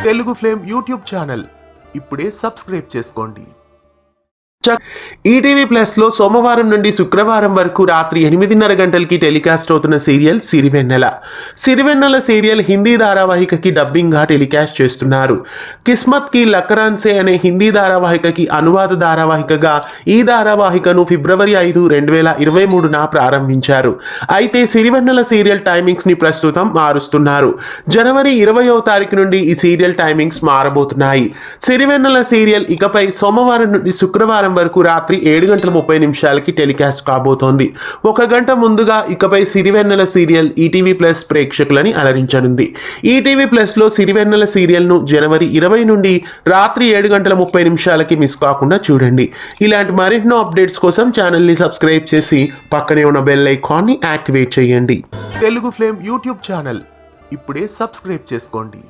Telugu flame YouTube channel ఇప్పుడే subscribe చేసుకోండి. ETV plus లో సోమవారం నుండి శుక్రవారం వరకు రాత్రి 8:30 గంటలకి టెలికాస్ట్ అవుతున్న సీరియల్ సిరివెన్నెల. సిరివెన్నెల సీరియల్ హిందీ ధారావాహికకి డబ్బింగ్ గా టెలికాస్ట్ చేస్తున్నారు. కిస్మత్ కి లక్కరాన్సే అనే హిందీ ధారావాహికకి అనువాద ధారావాహికగా ఈ ధారావాహికను ఫిబ్రవరి 5, 2023న ప్రారంభించారు. అయితే సిరివెన్నెల సీరియల్ టైమింగ్స్ ని ప్రస్తుతం మారుస్తున్నారు. జనవరి 20వ తారీఖు నుండి ఈ సీరియల్ టైమింగ్స్ మారబోతున్నాయి. సిరివెన్నెల సీరియల్ ఇకపై సోమవారం నుండి శుక్రవారం వరకు రాత్రి 7:30 టెలికాస్ట్ కాబోతోంది. 1 గంట ముందుగా ఇకపై సిరివెన్నెల సీరియల్ ఈటీవీ ప్లస్ ప్రేక్షకులని అలరించనుంది. ఈటీవీ ప్లస్ లో సిరివెన్నెల సీరియల్ ను జనవరి 20 నుండి రాత్రి 7:30 మిస్ కాకుండా చూడండి. ఇలాంటి మరెన్నో అప్డేట్స్ కోసం ఛానల్ ని సబ్స్క్రైబ్ చేసి పక్కనే ఉన్న బెల్ ఐకాన్ ని యాక్టివేట్ చేయండి. తెలుగు ఫ్లేమ్ యూట్యూబ్ ఛానల్ ఇప్పుడే సబ్స్క్రైబ్ చేసుకోండి.